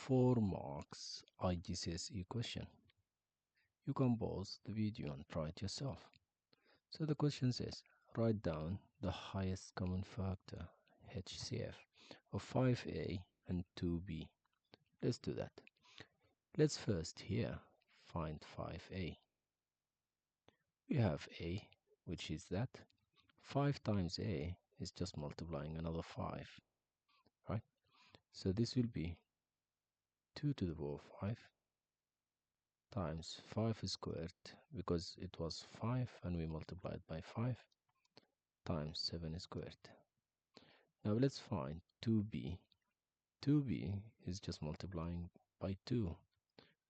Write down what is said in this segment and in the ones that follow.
4 marks IGCSE question. You can pause the video and try it yourself. So the question says, write down the highest common factor, HCF, of 5a and 2b. Let's do that. Let's first here find 5a. We have a, which is that 5 times a is just multiplying another 5, right? So this will be 2 to the power 5 times 5 squared, because it was 5 and we multiplied by 5, times 7 squared. Now let's find 2b. 2b is just multiplying by 2.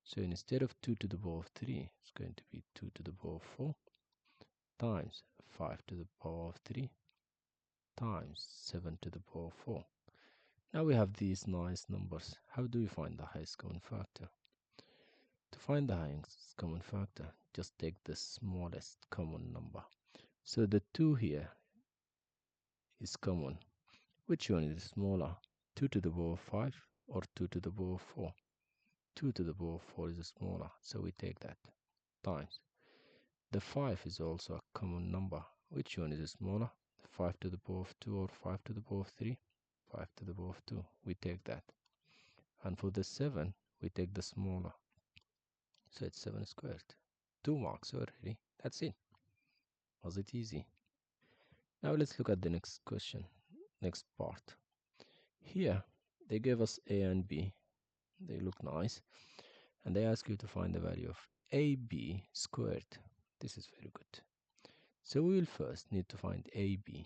So instead of 2 to the power of 3, it's going to be 2 to the power of 4 times 5 to the power of 3 times 7 to the power of 4. Now we have these nice numbers. How do we find the highest common factor? To find the highest common factor, just take the smallest common number. So the 2 here is common. Which one is smaller? 2 to the power of 5 or 2 to the power of 4? 2 to the power of 4 is smaller, so we take that, times. The 5 is also a common number. Which one is smaller? 5 to the power of 2 or 5 to the power of 3? 5 to the power of 2, we take that. And for the 7, we take the smaller. So it's 7 squared. 2 marks already. That's it. Was it easy? Now let's look at the next question, next part. Here, they gave us a and b. They look nice. And they ask you to find the value of ab squared. This is very good. So we will first need to find ab.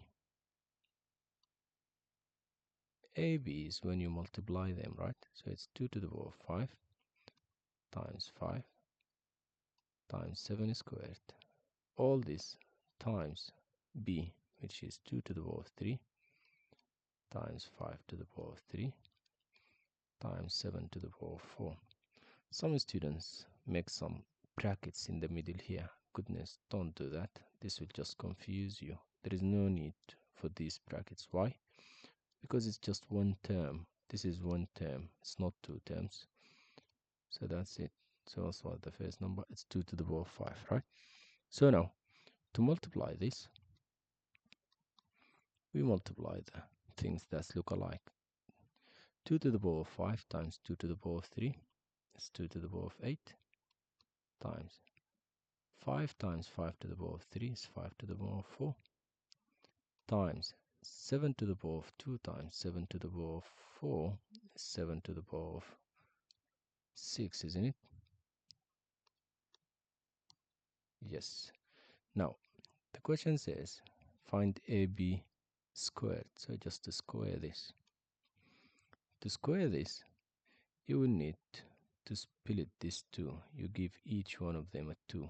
ab is when you multiply them, right? So it's 2 to the power of 5 times 5 times 7 squared. All this times b, which is 2 to the power of 3 times 5 to the power of 3 times 7 to the power of 4. Some students make some brackets in the middle here. Goodness, don't do that. This will just confuse you. There is no need for these brackets. Why? Because it's just one term. This is one term. It's not 2 terms. So that's it. So that's what the first number. It's 2 to the power of 5, right? So now, to multiply this, we multiply the things that look alike. 2 to the power of 5 times 2 to the power of 3 is 2 to the power of 8 times 5 times 5 to the power of 3 is 5 to the power of 4 times 7 to the power of 2 times 7 to the power of 4 is 7 to the power of 6, isn't it? Yes. Now, the question says find AB squared. So just to square this. To square this, you will need to split this 2. You give each one of them a 2.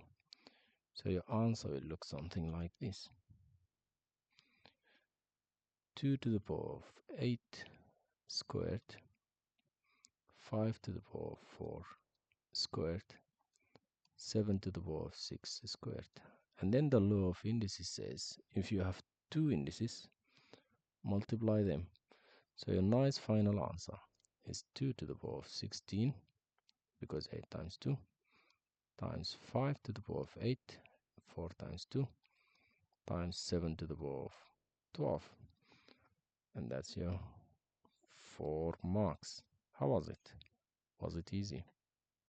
So your answer will look something like this. 2 to the power of 8 squared, 5 to the power of 4 squared, 7 to the power of 6 squared. And then the law of indices says, if you have 2 indices, multiply them. So your nice final answer is 2 to the power of 16, because 8 times 2, times 5 to the power of 8, 4 times 2, times 7 to the power of 12. And that's your 4 marks. How was it? Was it easy?